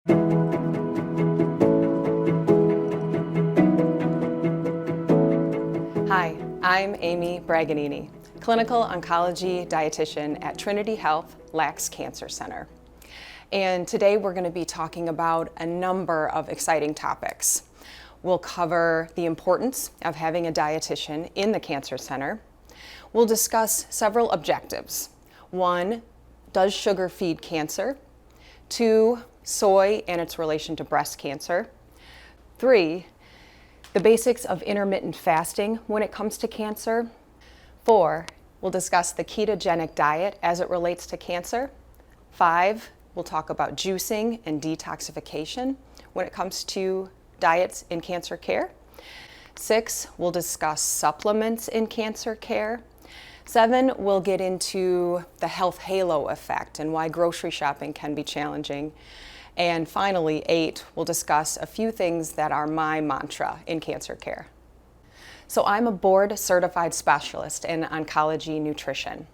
Hi, I'm Amy Bragagnini, Clinical Oncology Dietitian at Trinity Health Cancer Center. And today we're going to be talking about a number of exciting topics. We'll cover the importance of having a dietitian in the Cancer Center. We'll discuss several objectives. 1, does sugar feed cancer? 2, soy and its relation to breast cancer. 3, the basics of intermittent fasting when it comes to cancer. 4, we'll discuss the ketogenic diet as it relates to cancer. 5, we'll talk about juicing and detoxification when it comes to diets in cancer care. 6, we'll discuss supplements in cancer care. 7, we'll get into the health halo effect and why grocery shopping can be challenging. And finally, 8, we'll discuss a few things that are my mantra in cancer care. So I'm a board certified specialist in oncology nutrition.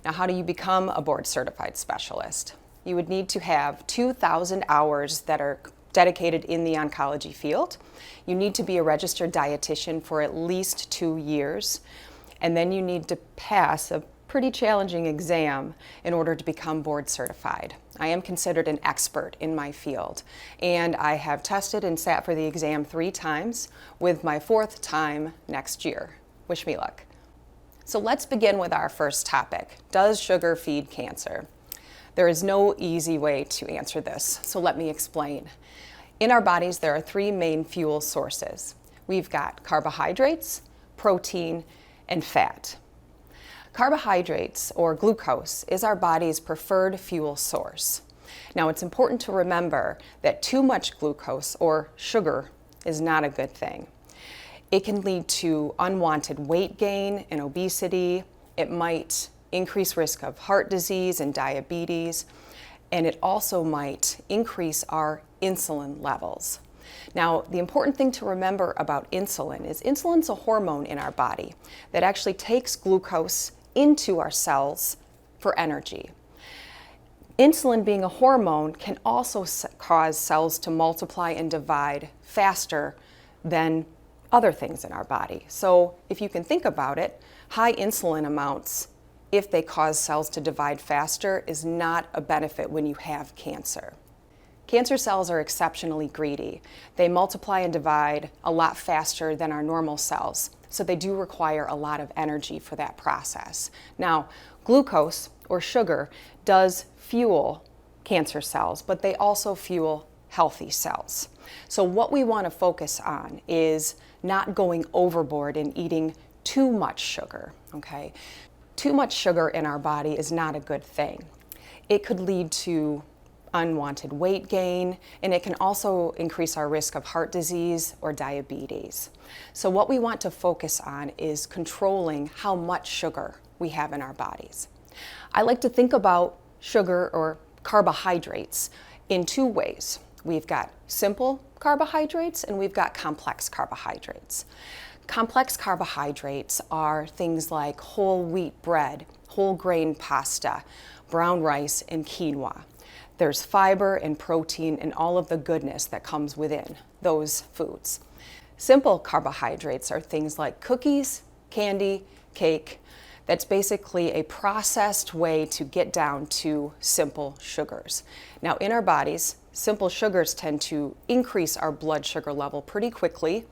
Now, how do you become a board certified specialist? You would need to have 2,000 hours that are dedicated in the oncology field. You need to be a registered dietitian for at least 2 years. And then you need to pass a pretty challenging exam in order to become board certified. I am considered an expert in my field, and I have tested and sat for the exam 3 times, with my 4th time next year. Wish me luck. So let's begin with our first topic. Does sugar feed cancer? There is no easy way to answer this, so let me explain. In our bodies, there are 3 main fuel sources. We've got carbohydrates, protein, and fat. Carbohydrates, or glucose, is our body's preferred fuel source. Now, it's important to remember that too much glucose, or sugar, is not a good thing. It can lead to unwanted weight gain and obesity. It might increase risk of heart disease and diabetes, and it also might increase our insulin levels. Now, the important thing to remember about insulin is insulin's a hormone in our body that actually takes glucose into our cells for energy. Insulin, being a hormone, can also cause cells to multiply and divide faster than other things in our body. So if you can think about it, high insulin amounts, if they cause cells to divide faster, is not a benefit when you have cancer. Cancer cells are exceptionally greedy. They multiply and divide a lot faster than our normal cells, so they do require a lot of energy for that process. Now, glucose, or sugar, does fuel cancer cells, but they also fuel healthy cells. So what we want to focus on is not going overboard and eating too much sugar, okay? Too much sugar in our body is not a good thing. It could lead to unwanted weight gain, and it can also increase our risk of heart disease or diabetes. So what we want to focus on is controlling how much sugar we have in our bodies. I like to think about sugar, or carbohydrates, in 2 ways. We've got simple carbohydrates and we've got complex carbohydrates. Complex carbohydrates are things like whole wheat bread, whole grain pasta, brown rice, and quinoa. There's fiber and protein and all of the goodness that comes within those foods. Simple carbohydrates are things like cookies, candy, cake. That's basically a processed way to get down to simple sugars. Now, in our bodies, simple sugars tend to increase our blood sugar level pretty quickly,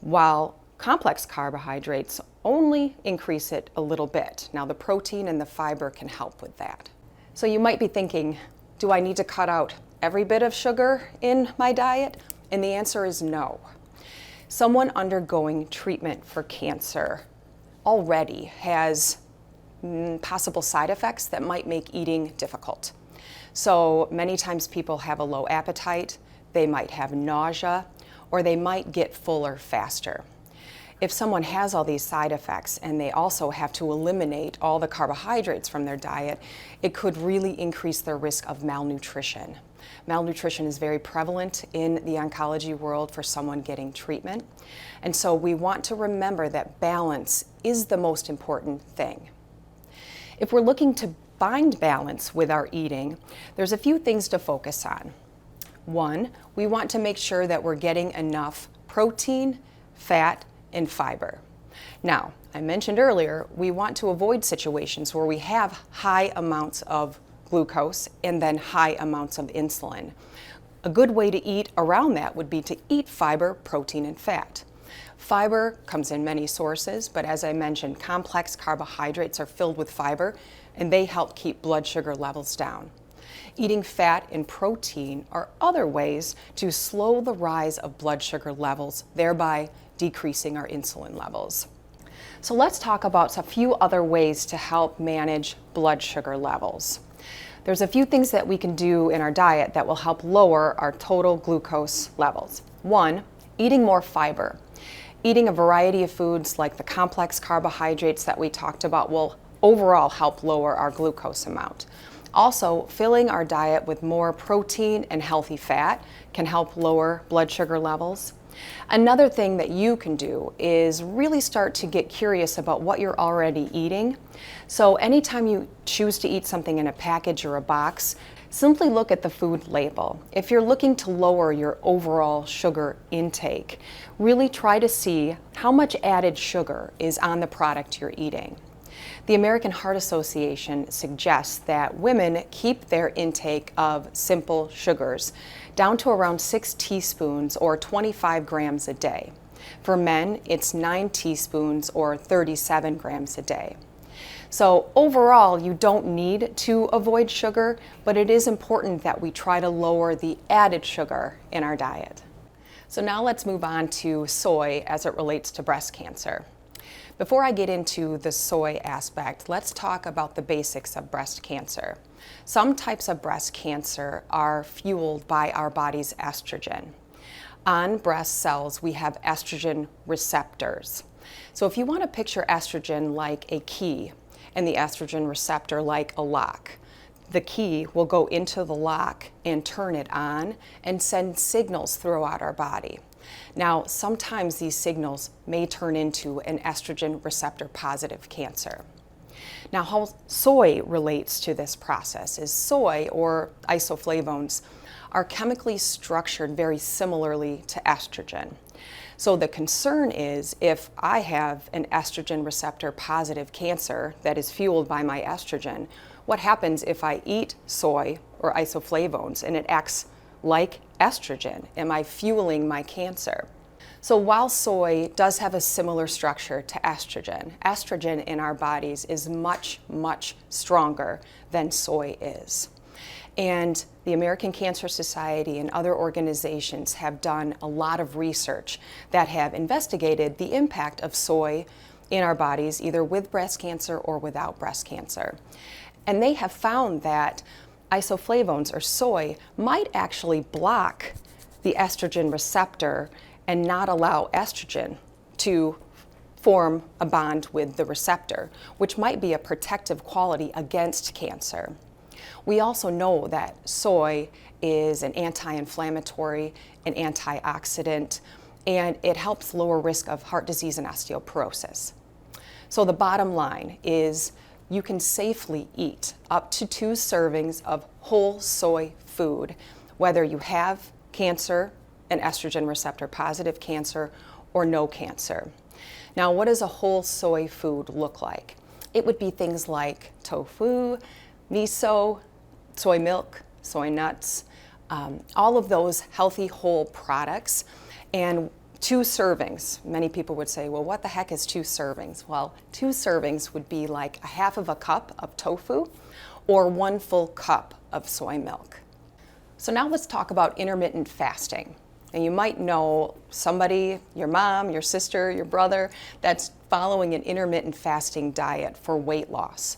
while complex carbohydrates only increase it a little bit. Now, the protein and the fiber can help with that. So you might be thinking, do I need to cut out every bit of sugar in my diet? And the answer is no. Someone undergoing treatment for cancer already has possible side effects that might make eating difficult. So many times people have a low appetite, they might have nausea, or they might get fuller faster. If someone has all these side effects and they also have to eliminate all the carbohydrates from their diet, it could really increase their risk of malnutrition. Malnutrition is very prevalent in the oncology world for someone getting treatment. And so we want to remember that balance is the most important thing. If we're looking to find balance with our eating, there's a few things to focus on. One, we want to make sure that we're getting enough protein, fat, and fiber. Now, I mentioned earlier, we want to avoid situations where we have high amounts of glucose and then high amounts of insulin. A good way to eat around that would be to eat fiber, protein, and fat. Fiber comes in many sources, but as I mentioned, complex carbohydrates are filled with fiber and they help keep blood sugar levels down. Eating fat and protein are other ways to slow the rise of blood sugar levels, thereby decreasing our insulin levels. So let's talk about a few other ways to help manage blood sugar levels. There's a few things that we can do in our diet that will help lower our total glucose levels. One, eating more fiber. Eating a variety of foods like the complex carbohydrates that we talked about will overall help lower our glucose amount. Also, filling our diet with more protein and healthy fat can help lower blood sugar levels. Another thing that you can do is really start to get curious about what you're already eating. So anytime you choose to eat something in a package or a box, simply look at the food label. If you're looking to lower your overall sugar intake, really try to see how much added sugar is on the product you're eating. The American Heart Association suggests that women keep their intake of simple sugars down to around 6 teaspoons or 25 grams a day. For men, it's 9 teaspoons or 37 grams a day. So overall, you don't need to avoid sugar, but it is important that we try to lower the added sugar in our diet. So now let's move on to soy as it relates to breast cancer. Before I get into the soy aspect, let's talk about the basics of breast cancer. Some types of breast cancer are fueled by our body's estrogen. On breast cells, we have estrogen receptors. So if you want to picture estrogen like a key and the estrogen receptor like a lock, the key will go into the lock and turn it on and send signals throughout our body. Now, sometimes these signals may turn into an estrogen receptor positive cancer. Now, how soy relates to this process is soy, or isoflavones, are chemically structured very similarly to estrogen. So the concern is if I have an estrogen receptor positive cancer that is fueled by my estrogen, what happens if I eat soy or isoflavones and it acts like estrogen? Am I fueling my cancer? So while soy does have a similar structure to estrogen, estrogen in our bodies is much, much stronger than soy is. And the American Cancer Society and other organizations have done a lot of research that have investigated the impact of soy in our bodies, either with breast cancer or without breast cancer. And they have found that isoflavones, or soy, might actually block the estrogen receptor and not allow estrogen to form a bond with the receptor, which might be a protective quality against cancer. We also know that soy is an anti-inflammatory, an antioxidant, and it helps lower risk of heart disease and osteoporosis. So the bottom line is you can safely eat up to 2 servings of whole soy food, whether you have cancer, an estrogen receptor positive cancer, or no cancer. Now, what does a whole soy food look like? It would be things like tofu, miso, soy milk, soy nuts, all of those healthy whole products, and 2 servings. Many people would say, well, what the heck is 2 servings? Well, 2 servings would be like a half of a cup of tofu or 1 full cup of soy milk. So now let's talk about intermittent fasting. And you might know somebody, your mom, your sister, your brother, that's following an intermittent fasting diet for weight loss.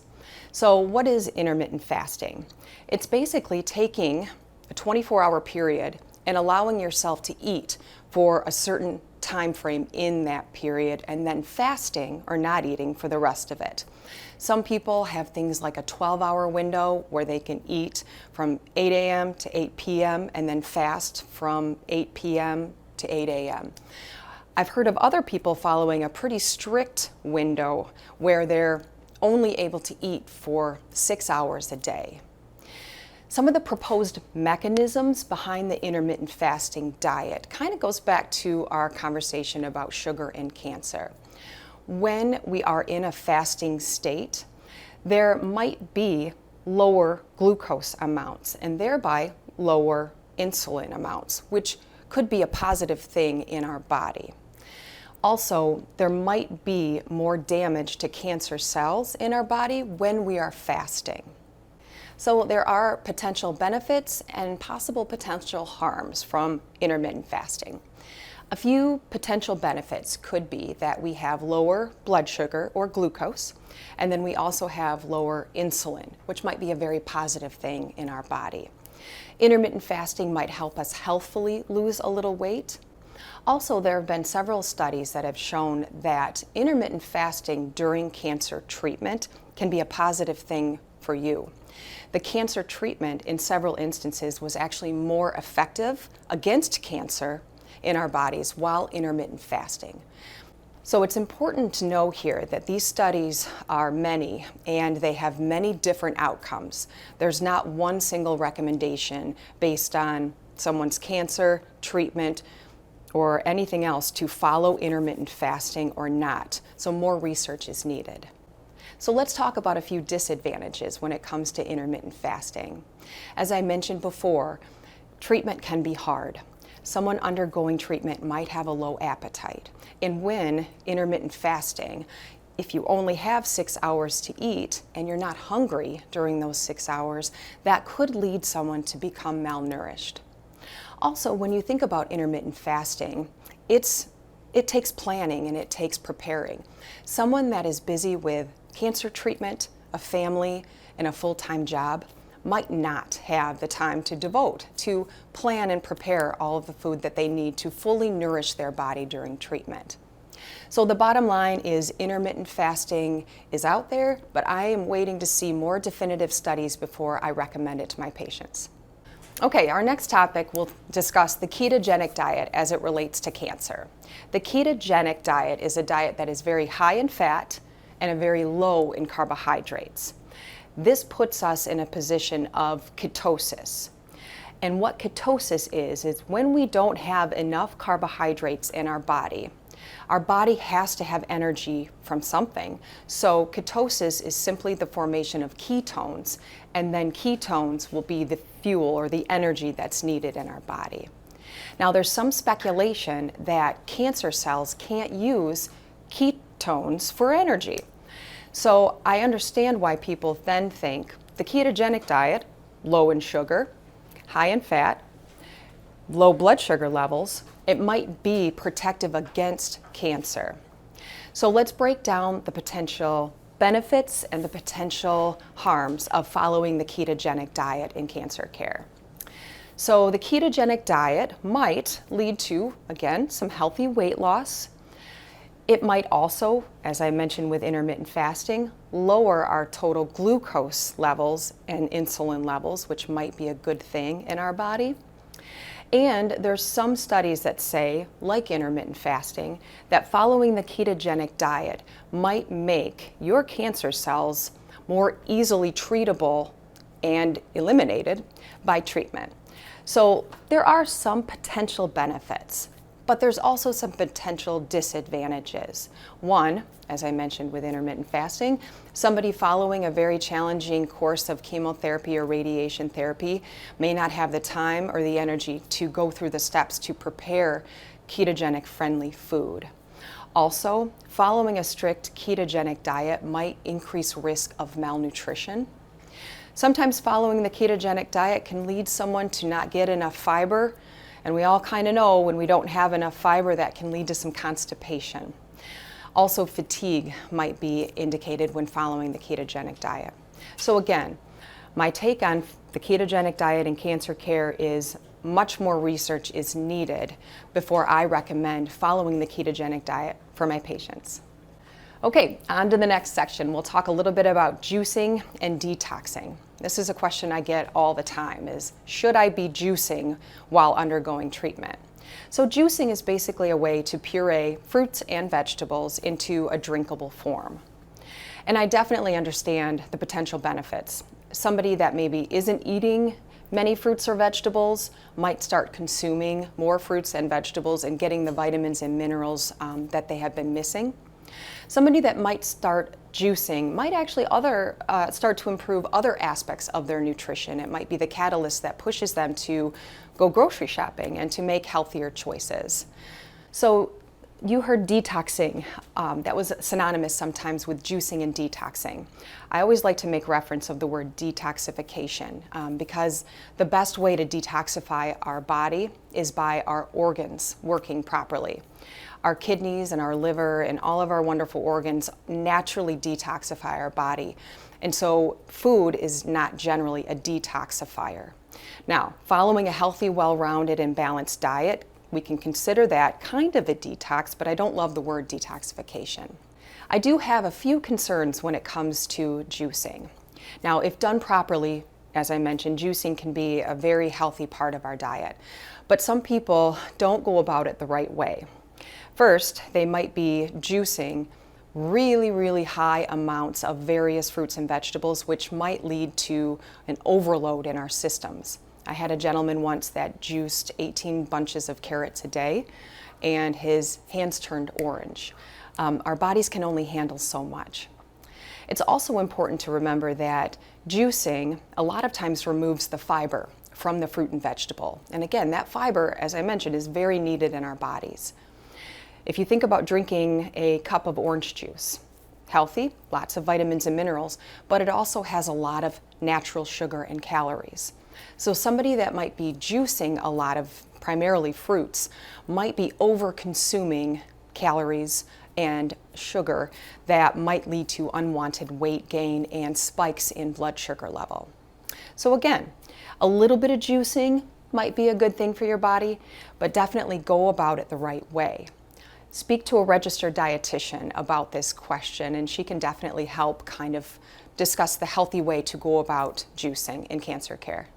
So what is intermittent fasting? It's basically taking a 24-hour period and allowing yourself to eat for a certain time frame in that period and then fasting or not eating for the rest of it. Some people have things like a 12-hour window where they can eat from 8 a.m. to 8 p.m. and then fast from 8 p.m. to 8 a.m. I've heard of other people following a pretty strict window where they're only able to eat for 6 hours a day. Some of the proposed mechanisms behind the intermittent fasting diet kind of goes back to our conversation about sugar and cancer. When we are in a fasting state, there might be lower glucose amounts and thereby lower insulin amounts, which could be a positive thing in our body. Also, there might be more damage to cancer cells in our body when we are fasting. So there are potential benefits and possible potential harms from intermittent fasting. A few potential benefits could be that we have lower blood sugar or glucose, and then we also have lower insulin, which might be a very positive thing in our body. Intermittent fasting might help us healthfully lose a little weight. Also, there have been several studies that have shown that intermittent fasting during cancer treatment can be a positive thing for you. The cancer treatment in several instances was actually more effective against cancer in our bodies while intermittent fasting. So it's important to know here that these studies are many and they have many different outcomes. There's not one single recommendation based on someone's cancer treatment or anything else to follow intermittent fasting or not. So more research is needed. So let's talk about a few disadvantages when it comes to intermittent fasting. As I mentioned before, treatment can be hard. Someone undergoing treatment might have a low appetite. And when intermittent fasting, if you only have 6 hours to eat and you're not hungry during those 6 hours, that could lead someone to become malnourished. Also, when you think about intermittent fasting, it takes planning and it takes preparing. Someone that is busy with cancer treatment, a family, and a full-time job might not have the time to devote to plan and prepare all of the food that they need to fully nourish their body during treatment. So the bottom line is intermittent fasting is out there, but I am waiting to see more definitive studies before I recommend it to my patients. Okay, our next topic will discuss the ketogenic diet as it relates to cancer. The ketogenic diet is a diet that is very high in fat and a very low in carbohydrates. This puts us in a position of ketosis. And what ketosis is when we don't have enough carbohydrates in our body has to have energy from something. So ketosis is simply the formation of ketones, and then ketones will be the fuel or the energy that's needed in our body. Now, there's some speculation that cancer cells can't use ketones for energy. So I understand why people then think the ketogenic diet, low in sugar, high in fat, low blood sugar levels, it might be protective against cancer. So let's break down the potential benefits and the potential harms of following the ketogenic diet in cancer care. So the ketogenic diet might lead to, again, some healthy weight loss. It might also, as I mentioned with intermittent fasting, lower our total glucose levels and insulin levels, which might be a good thing in our body. And there's some studies that say, like intermittent fasting, that following the ketogenic diet might make your cancer cells more easily treatable and eliminated by treatment. So there are some potential benefits, but there's also some potential disadvantages. One, as I mentioned with intermittent fasting, somebody following a very challenging course of chemotherapy or radiation therapy may not have the time or the energy to go through the steps to prepare ketogenic friendly food. Also, following a strict ketogenic diet might increase risk of malnutrition. Sometimes following the ketogenic diet can lead someone to not get enough fiber, and we all kind of know when we don't have enough fiber that can lead to some constipation. Also, fatigue might be indicated when following the ketogenic diet. So again, my take on the ketogenic diet in cancer care is much more research is needed before I recommend following the ketogenic diet for my patients. Okay, on to the next section. We'll talk a little bit about juicing and detoxing. This is a question I get all the time is, should I be juicing while undergoing treatment? So juicing is basically a way to puree fruits and vegetables into a drinkable form. And I definitely understand the potential benefits. somebody that maybe isn't eating many fruits or vegetables might start consuming more fruits and vegetables and getting the vitamins and minerals that they have been missing. Somebody that might start juicing might actually start to improve other aspects of their nutrition. It might be the catalyst that pushes them to go grocery shopping and to make healthier choices. So you heard detoxing. That was synonymous sometimes with juicing and detoxing. I always like to make reference of the word detoxification because the best way to detoxify our body is by our organs working properly. Our kidneys and our liver and all of our wonderful organs naturally detoxify our body. And so food is not generally a detoxifier. Now, following a healthy, well-rounded, and balanced diet, we can consider that kind of a detox, but I don't love the word detoxification. I do have a few concerns when it comes to juicing. Now, if done properly, as I mentioned, juicing can be a very healthy part of our diet, but some people don't go about it the right way. First, they might be juicing really, really high amounts of various fruits and vegetables, which might lead to an overload in our systems. I had a gentleman once that juiced 18 bunches of carrots a day, and his hands turned orange. Our bodies can only handle so much. It's also important to remember that juicing a lot of times removes the fiber from the fruit and vegetable. And again, that fiber, as I mentioned, is very needed in our bodies. If you think about drinking a cup of orange juice, healthy, lots of vitamins and minerals, but it also has a lot of natural sugar and calories. So somebody that might be juicing a lot of primarily fruits might be over-consuming calories and sugar that might lead to unwanted weight gain and spikes in blood sugar level. So again, a little bit of juicing might be a good thing for your body, but definitely go about it the right way. Speak to a registered dietitian about this question, and she can definitely help kind of discuss the healthy way to go about juicing in cancer care.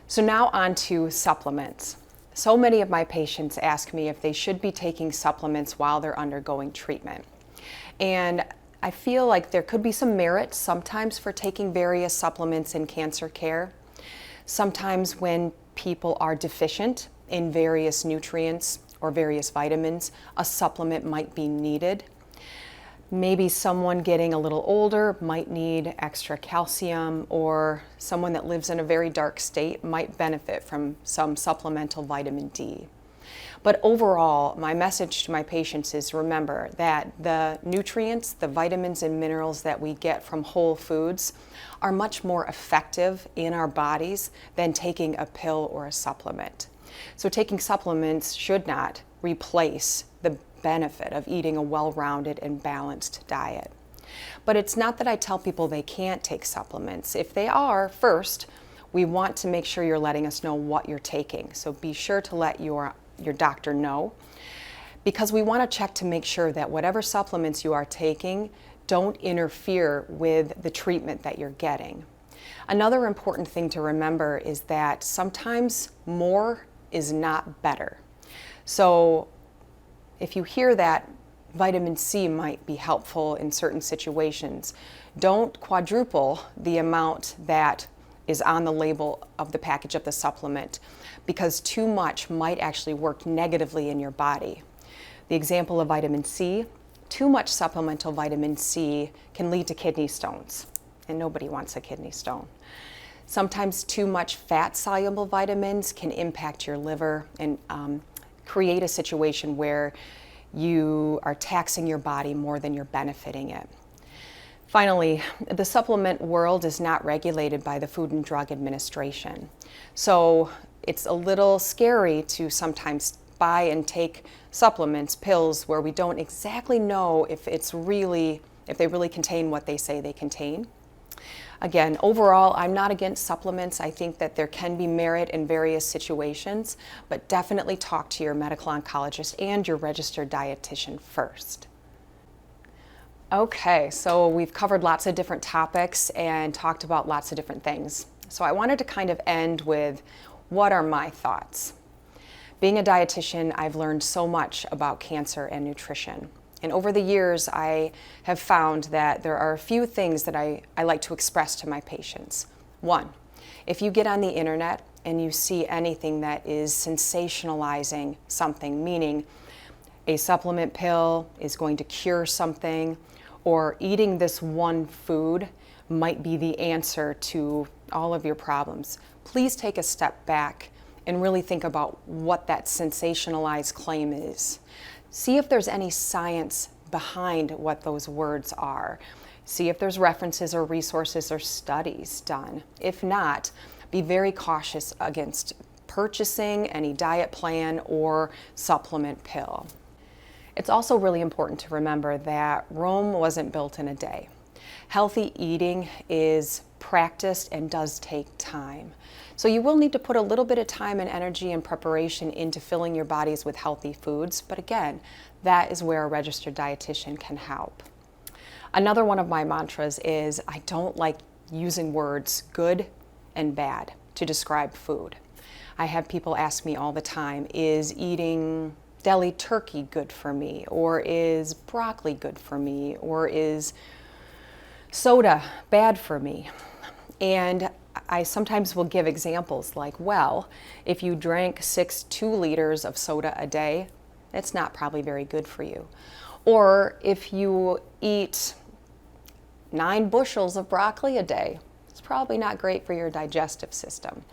So now on to supplements. So many of my patients ask me if they should be taking supplements while they're undergoing treatment. And I feel like there could be some merit sometimes for taking various supplements in cancer care. Sometimes when people are deficient in various nutrients or various vitamins, a supplement might be needed. Maybe someone getting a little older might need extra calcium, or someone that lives in a very dark state might benefit from some supplemental vitamin D. But overall, my message to my patients is remember that the nutrients, the vitamins and minerals that we get from whole foods are much more effective in our bodies than taking a pill or a supplement. So taking supplements should not replace the benefit of eating a well-rounded and balanced diet. But it's not that I tell people they can't take supplements. If they are, first, we want to make sure you're letting us know what you're taking. So be sure to let your doctor know, because we want to check to make sure that whatever supplements you are taking don't interfere with the treatment that you're getting. Another important thing to remember is that sometimes more is not better. So if you hear that vitamin C might be helpful in certain situations, don't quadruple the amount that is on the label of the package of the supplement, because too much might actually work negatively in your body. The example of vitamin C, too much supplemental vitamin C can lead to kidney stones, and nobody wants a kidney stone. Sometimes too much fat-soluble vitamins can impact your liver and create a situation where you are taxing your body more than you're benefiting it. Finally, the supplement world is not regulated by the Food and Drug Administration. So it's a little scary to sometimes buy and take supplements, pills, where we don't exactly know if they really contain what they say they contain. Again, overall, I'm not against supplements. I think that there can be merit in various situations, but definitely talk to your medical oncologist and your registered dietitian first. Okay, so we've covered lots of different topics and talked about lots of different things. So I wanted to kind of end with, what are my thoughts? Being a dietitian, I've learned so much about cancer and nutrition. And over the years, I have found that there are a few things that I like to express to my patients. One, if you get on the internet and you see anything that is sensationalizing something, meaning a supplement pill is going to cure something, or eating this one food might be the answer to all of your problems, please take a step back and really think about what that sensationalized claim is. See if there's any science behind what those words are. See if there's references or resources or studies done. If not, be very cautious against purchasing any diet plan or supplement pill. It's also really important to remember that Rome wasn't built in a day. Healthy eating is practiced and does take time. So you will need to put a little bit of time and energy and preparation into filling your bodies with healthy foods, but again, that is where a registered dietitian can help. Another one of my mantras is I don't like using words good and bad to describe food. I have people ask me all the time, is eating deli turkey good for me? Or is broccoli good for me? Or is soda bad for me? And I sometimes will give examples like, well, if you drank 2 liters of soda a day, it's not probably very good for you. Or if you eat 9 bushels of broccoli a day, it's probably not great for your digestive system.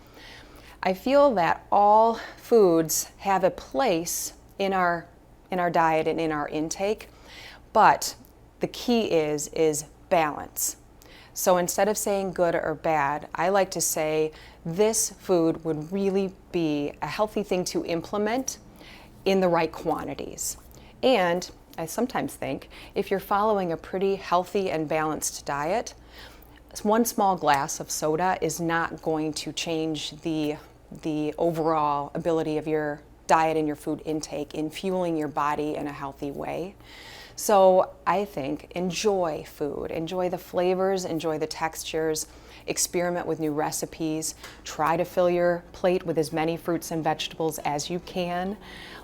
I feel that all foods have a place in our diet and in our intake, but the key is balance. So instead of saying good or bad, I like to say this food would really be a healthy thing to implement in the right quantities. And I sometimes think if you're following a pretty healthy and balanced diet, 1 small glass of soda is not going to change the overall ability of your diet and your food intake in fueling your body in a healthy way. So I think enjoy food, enjoy the flavors, enjoy the textures, experiment with new recipes, try to fill your plate with as many fruits and vegetables as you can,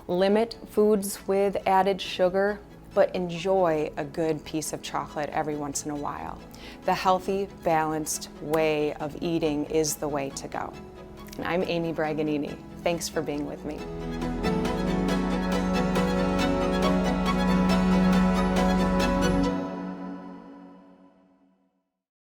limit foods with added sugar, but enjoy a good piece of chocolate every once in a while. The healthy, balanced way of eating is the way to go. And I'm Amy Bragagnini. Thanks for being with me.